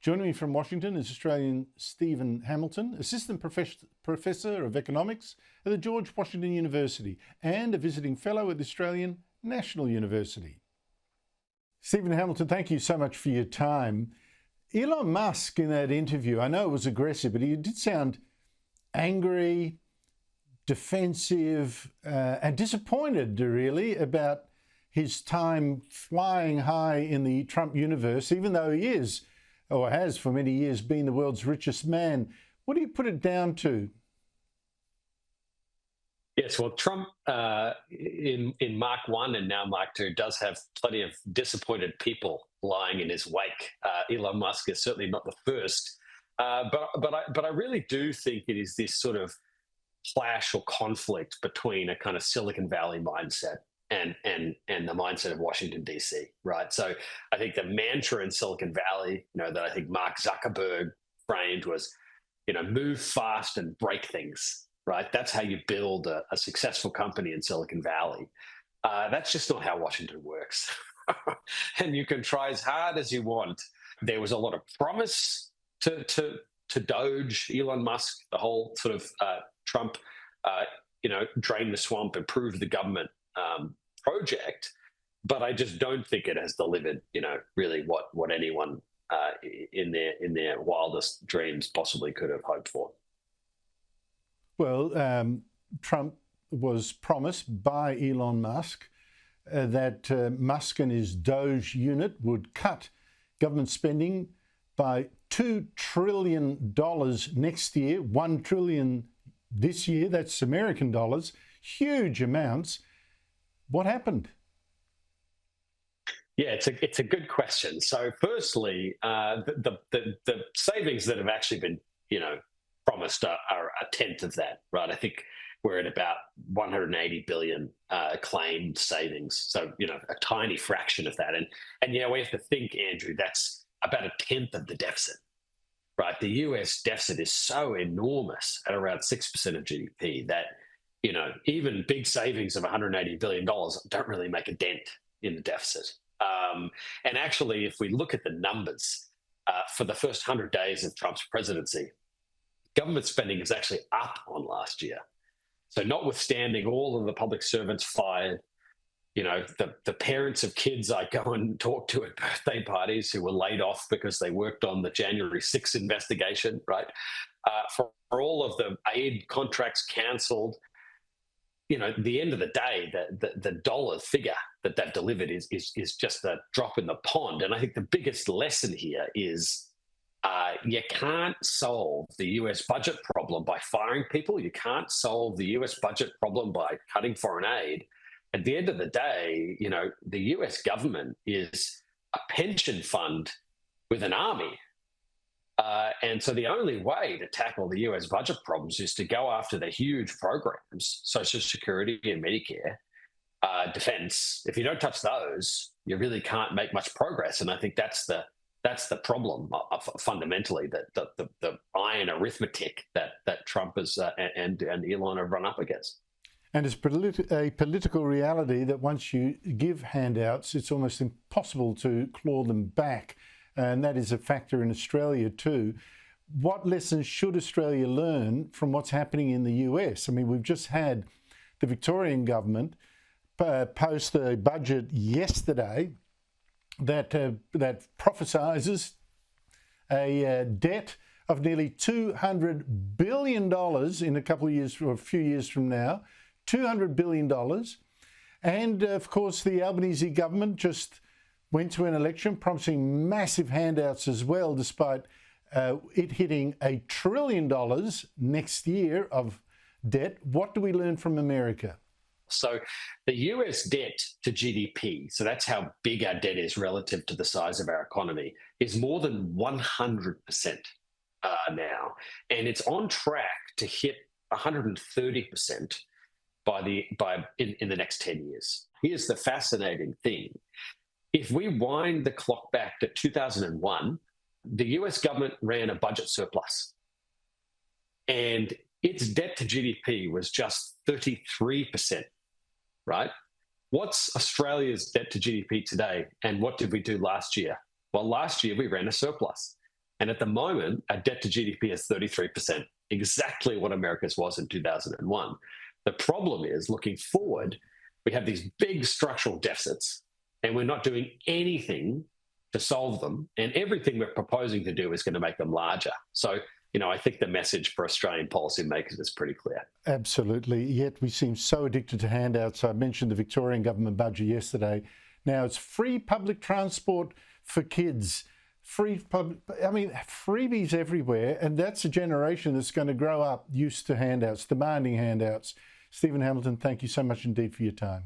Joining me from Washington is Australian Stephen Hamilton, Assistant Professor of Economics at the George Washington University and a visiting fellow at the Australian National University. Stephen Hamilton, thank you so much for your time. Elon Musk, in that interview, I know it was aggressive, but he did sound angry, defensive, and disappointed, really, about his time flying high in the Trump universe, even though he is, or has for many years, been the world's richest man. What do you put it down to? Yes, well, Trump in Mark 1 and now Mark 2 does have plenty of disappointed people lying in his wake. Elon Musk is certainly not the first, but I really do think it is this sort of clash or conflict between a kind of Silicon Valley mindset and the mindset of Washington, D.C., right? So I think the mantra in Silicon Valley, that I think Mark Zuckerberg framed was, move fast and break things, right? That's how you build a successful company in Silicon Valley. That's just not how Washington works. And you can try as hard as you want. There was a lot of promise to DOGE, Elon Musk, the whole sort of Trump, drain the swamp, improve the government project, but I just don't think it has delivered, really what anyone in their wildest dreams possibly could have hoped for. Well, Trump was promised by Elon Musk that Musk and his DOGE unit would cut government spending by $2 trillion next year, $1 trillion this year. That's American dollars, huge amounts. What happened? Yeah, it's a good question. So, firstly, the savings that have actually been, promised are a tenth of that, right? I think we're at about 180 billion claimed savings. So, a tiny fraction of that. And we have to think, Andrew, that's about a tenth of the deficit, right? The US deficit is so enormous at around 6% of GDP that, even big savings of $180 billion don't really make a dent in the deficit. And actually, if we look at the numbers for the first 100 days of Trump's presidency, government spending is actually up on last year. So notwithstanding all of the public servants fired, the parents of kids I go and talk to at birthday parties who were laid off because they worked on the January 6th investigation, right? For all of the aid contracts cancelled, at the end of the day, the dollar figure that they've delivered is just a drop in the pond. And I think the biggest lesson here is you can't solve the US budget problem by firing people. You can't solve the US budget problem by cutting foreign aid. At the end of the day, the US government is a pension fund with an army. And so the only way to tackle the US budget problems is to go after the huge programs, Social Security and Medicare, defense. If you don't touch those, you really can't make much progress. And I think that's the problem fundamentally, that the iron arithmetic that Trump is and Elon have run up against. And it's a political reality that once you give handouts, it's almost impossible to claw them back. And that is a factor in Australia too. What lessons should Australia learn from what's happening in the US? I mean, we've just had the Victorian government post a budget yesterday that prophesies a debt of nearly $200 billion in a couple of years, or a few years from now, $200 billion. And of course, the Albanese government just went to an election promising massive handouts as well, despite it hitting $1 trillion next year of debt. What do we learn from America? So the US debt to GDP, so that's how big our debt is relative to the size of our economy, is more than 100% now. And it's on track to hit 130% in the next 10 years. Here's the fascinating thing. If we wind the clock back to 2001, the US government ran a budget surplus, and its debt to GDP was just 33%, right? What's Australia's debt to GDP today, and what did we do last year? Well, last year we ran a surplus. And at the moment, our debt to GDP is 33%, exactly what America's was in 2001. The problem is, looking forward, we have these big structural deficits, and we're not doing anything to solve them. And everything we're proposing to do is going to make them larger. So, I think the message for Australian policymakers is pretty clear. Absolutely. Yet we seem so addicted to handouts. I mentioned the Victorian government budget yesterday. Now it's free public transport for kids. Freebies everywhere. And that's a generation that's going to grow up used to handouts, demanding handouts. Stephen Hamilton, thank you so much indeed for your time.